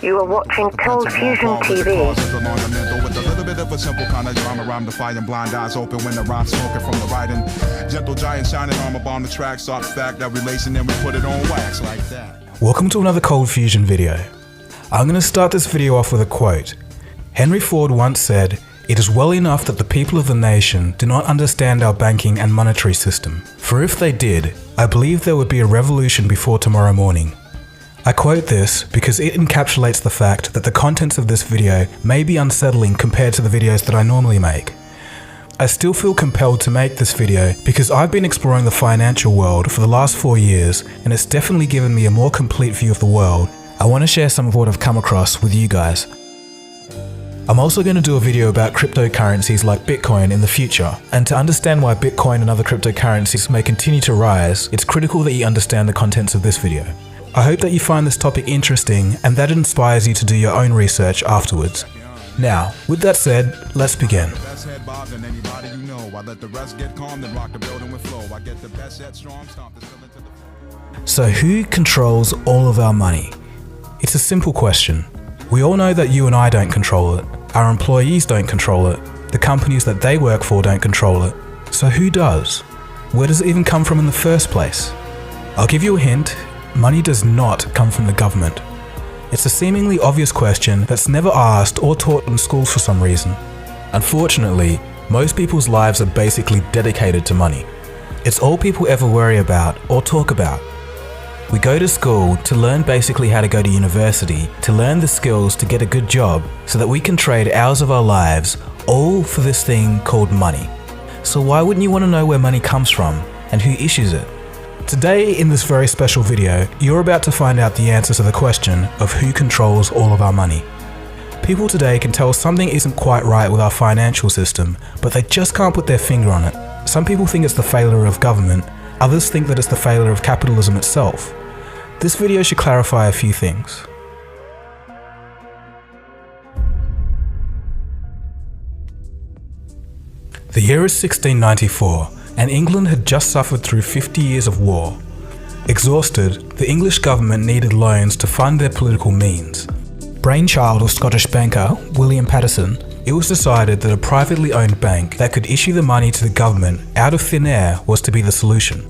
You are watching Cold Fusion TV. With a little bit of a simple kind of drama, rhyme defying, blind eyes open when the rhyme's smoking from the writing. Gentle giant shining armor bomb the track, soft fact that relation, then we put it on wax like that. Welcome to another Cold Fusion video. I'm going to start this video off with a quote. Henry Ford once said, "It is well enough that the people of the nation do not understand our banking and monetary system. For if they did, I believe there would be a revolution before tomorrow morning." I quote this because it encapsulates the fact that the contents of this video may be unsettling compared to the videos that I normally make. I still feel compelled to make this video because I've been exploring the financial world for the last 4 years, and it's definitely given me a more complete view of the world. I want to share some of what I've come across with you guys. I'm also going to do a video about cryptocurrencies like Bitcoin in the future, and to understand why Bitcoin and other cryptocurrencies may continue to rise, it's critical that you understand the contents of this video. I hope that you find this topic interesting and that it inspires you to do your own research afterwards. Now, with that said, let's begin. So who controls all of our money? It's a simple question. We all know that you and I don't control it. Our employees don't control it. The companies that they work for don't control it. So who does? Where does it even come from in the first place? I'll give you a hint. Money does not come from the government. It's a seemingly obvious question that's never asked or taught in schools for some reason. Unfortunately, most people's lives are basically dedicated to money. It's all people ever worry about or talk about. We go to school to learn basically how to go to university, to learn the skills to get a good job so that we can trade hours of our lives, all for this thing called money. So why wouldn't you want to know where money comes from and who issues it? Today, in this very special video, you're about to find out the answer to the question of who controls all of our money. People today can tell something isn't quite right with our financial system, but they just can't put their finger on it. Some people think it's the failure of government, others think that it's the failure of capitalism itself. This video should clarify a few things. The year is 1694. And England had just suffered through 50 years of war. Exhausted, the English government needed loans to fund their political means. Brainchild of Scottish banker William Paterson, it was decided that a privately owned bank that could issue the money to the government out of thin air was to be the solution.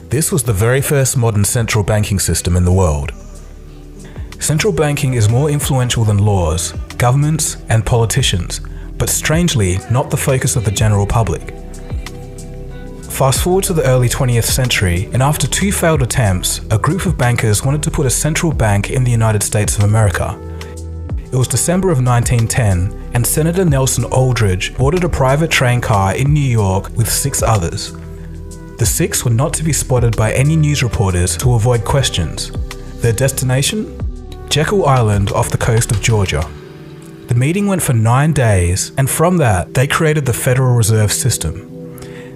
This was the very first modern central banking system in the world. Central banking is more influential than laws, governments, and politicians, but strangely not the focus of the general public. Fast forward to the early 20th century, and after 2 failed attempts, a group of bankers wanted to put a central bank in the United States of America. It was December of 1910, and Senator Nelson Aldrich boarded a private train car in New York with 6 others. The 6 were not to be spotted by any news reporters to avoid questions. Their destination? Jekyll Island off the coast of Georgia. The meeting went for 9 days, and from that, they created the Federal Reserve System.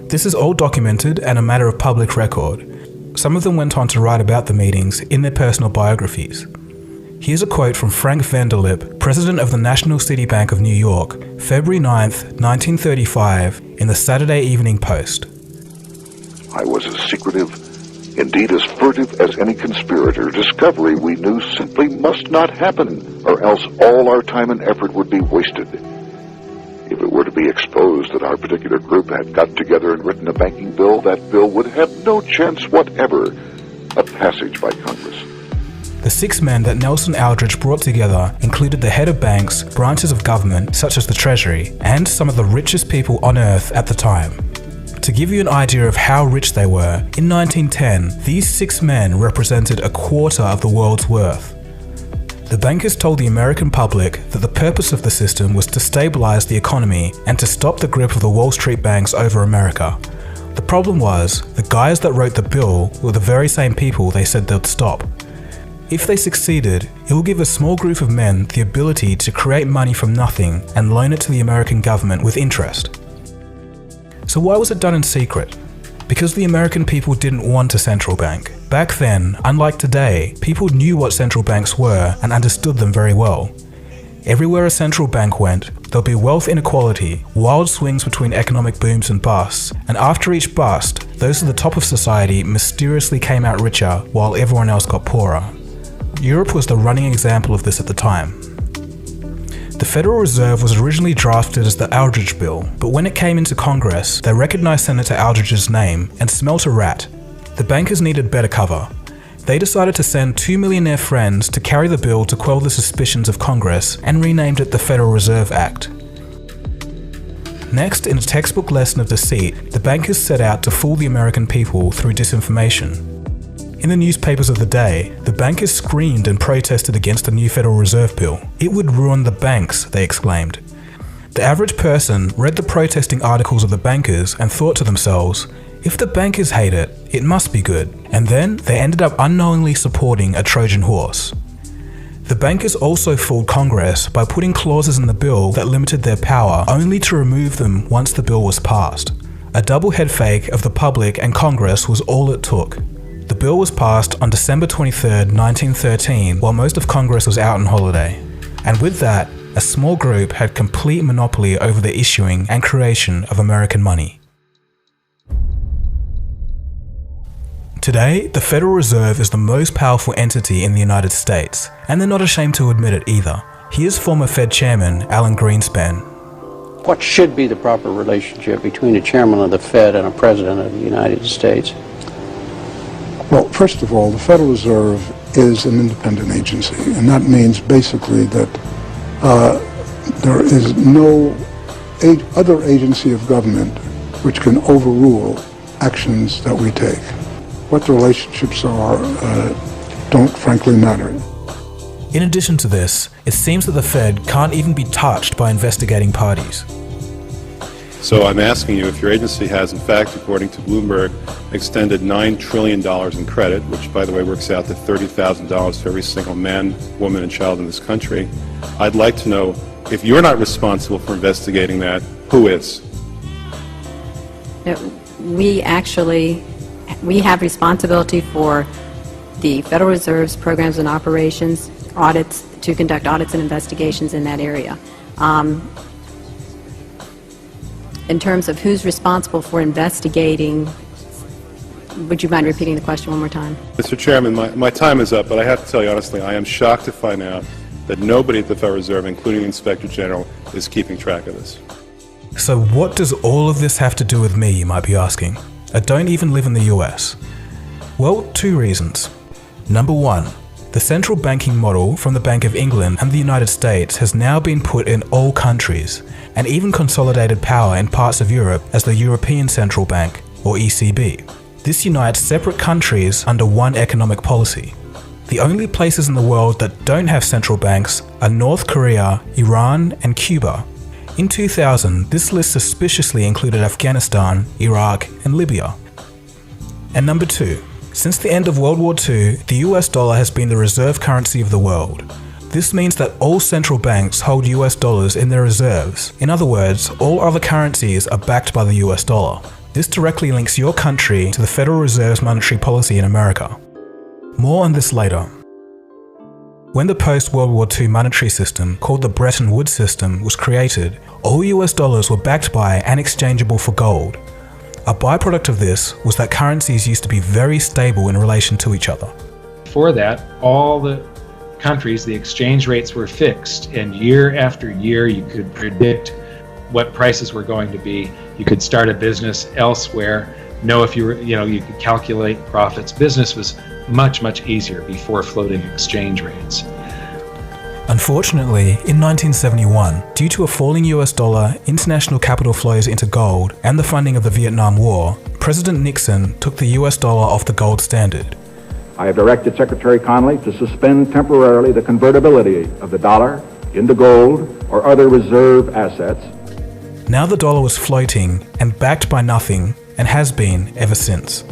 This is all documented and a matter of public record. Some of them went on to write about the meetings in their personal biographies. Here's a quote from Frank Vanderlip, president of the National City Bank of New York, February 9th, 1935, in the Saturday Evening Post. "I was as secretive, indeed as furtive as any conspirator. Discovery, we knew, simply must not happen, or else all our time and effort would be wasted. If it were to be exposed that our particular group had got together and written a banking bill, that bill would have no chance whatever of passage by Congress." The 6 men that Nelson Aldrich brought together included the head of banks, branches of government such as the Treasury, and some of the richest people on earth at the time. To give you an idea of how rich they were, in 1910, these 6 men represented a quarter of the world's worth. The bankers told the American public that the purpose of the system was to stabilize the economy and to stop the grip of the Wall Street banks over America. The problem was, the guys that wrote the bill were the very same people they said they'd stop. If they succeeded, it will give a small group of men the ability to create money from nothing and loan it to the American government with interest. So why was it done in secret? Because the American people didn't want a central bank. Back then, unlike today, people knew what central banks were and understood them very well. Everywhere a central bank went, there'll be wealth inequality, wild swings between economic booms and busts, and after each bust, those at the top of society mysteriously came out richer while everyone else got poorer. Europe was the running example of this at the time. The Federal Reserve was originally drafted as the Aldrich Bill, but when it came into Congress, they recognized Senator Aldrich's name and smelt a rat. The bankers needed better cover. They decided to send 2 millionaire friends to carry the bill to quell the suspicions of Congress and renamed it the Federal Reserve Act. Next, in a textbook lesson of deceit, the bankers set out to fool the American people through disinformation. In the newspapers of the day, the bankers screamed and protested against the new Federal Reserve Bill. It would ruin the banks, they exclaimed. The average person read the protesting articles of the bankers and thought to themselves, if the bankers hate it, it must be good. And then they ended up unknowingly supporting a Trojan horse. The bankers also fooled Congress by putting clauses in the bill that limited their power only to remove them once the bill was passed. A double head fake of the public and Congress was all it took. The bill was passed on December 23, 1913, while most of Congress was out on holiday. And with that, a small group had complete monopoly over the issuing and creation of American money. Today, the Federal Reserve is the most powerful entity in the United States, and they're not ashamed to admit it either. Here's former Fed Chairman Alan Greenspan. What should be the proper relationship between a chairman of the Fed and a president of the United States? Well, first of all, the Federal Reserve is an independent agency, and that means basically that there is no other agency of government which can overrule actions that we take. What the relationships are don't frankly matter. In addition to this, it seems that the Fed can't even be touched by investigating parties. So I'm asking you if your agency has, in fact, according to Bloomberg, extended $9 trillion in credit, which, by the way, works out to $30,000 for every single man, woman, and child in this country. I'd like to know, if you're not responsible for investigating that, who is? We have responsibility for the Federal Reserve's programs and operations, audits, to conduct audits and investigations in that area. In terms of who's responsible for investigating, would you mind repeating the question one more time? Mr. Chairman, my time is up, but I have to tell you honestly, I am shocked to find out that nobody at the Federal Reserve, including the Inspector General, is keeping track of this. So what does all of this have to do with me, you might be asking? I don't even live in the US. Well, 2 reasons. Number 1, the central banking model from the Bank of England and the United States has now been put in all countries, and even consolidated power in parts of Europe as the European Central Bank, or ECB. This unites separate countries under one economic policy. The only places in the world that don't have central banks are North Korea, Iran, and Cuba. In 2000, this list suspiciously included Afghanistan, Iraq, and Libya. And number 2, since the end of World War II, the US dollar has been the reserve currency of the world. This means that all central banks hold US dollars in their reserves. In other words, all other currencies are backed by the US dollar. This directly links your country to the Federal Reserve's monetary policy in America. More on this later. When the post-World War II monetary system, called the Bretton Woods system, was created, all US dollars were backed by and exchangeable for gold. A byproduct of this was that currencies used to be very stable in relation to each other. Before that, all the countries, the exchange rates were fixed, and year after year you could predict what prices were going to be. You could start a business elsewhere, know if you could calculate profits. Business was much easier before floating exchange rates. Unfortunately, in 1971, due to a falling US dollar, international capital flows into gold, and the funding of the Vietnam War, President Nixon took the US dollar off the gold standard. I have directed Secretary Connally to suspend temporarily the convertibility of the dollar into gold or other reserve assets. Now the dollar was floating and backed by nothing, and has been ever since.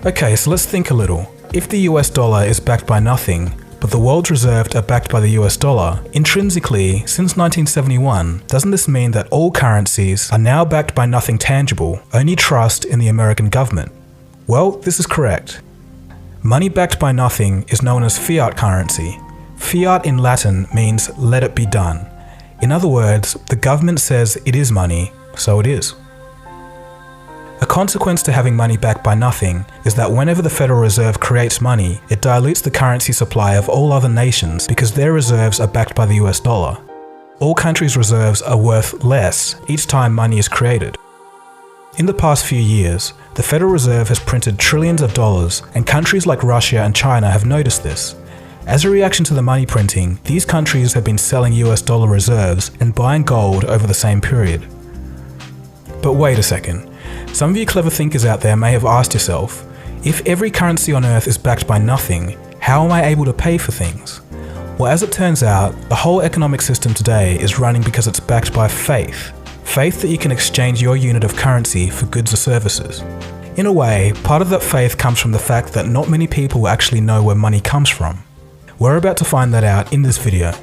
Okay, so let's think a little. If the US dollar is backed by nothing, but the world's reserves are backed by the US dollar, intrinsically, since 1971, doesn't this mean that all currencies are now backed by nothing tangible, only trust in the American government? Well, this is correct. Money backed by nothing is known as fiat currency. Fiat in Latin means let it be done. In other words, the government says it is money, so it is. A consequence to having money backed by nothing is that whenever the Federal Reserve creates money, it dilutes the currency supply of all other nations because their reserves are backed by the US dollar. All countries' reserves are worth less each time money is created. In the past few years, the Federal Reserve has printed trillions of dollars, and countries like Russia and China have noticed this. As a reaction to the money printing, these countries have been selling US dollar reserves and buying gold over the same period. But wait a second. Some of you clever thinkers out there may have asked yourself, if every currency on Earth is backed by nothing, how am I able to pay for things? Well, as it turns out, the whole economic system today is running because it's backed by faith. Faith that you can exchange your unit of currency for goods or services. In a way, part of that faith comes from the fact that not many people actually know where money comes from. We're about to find that out in this video.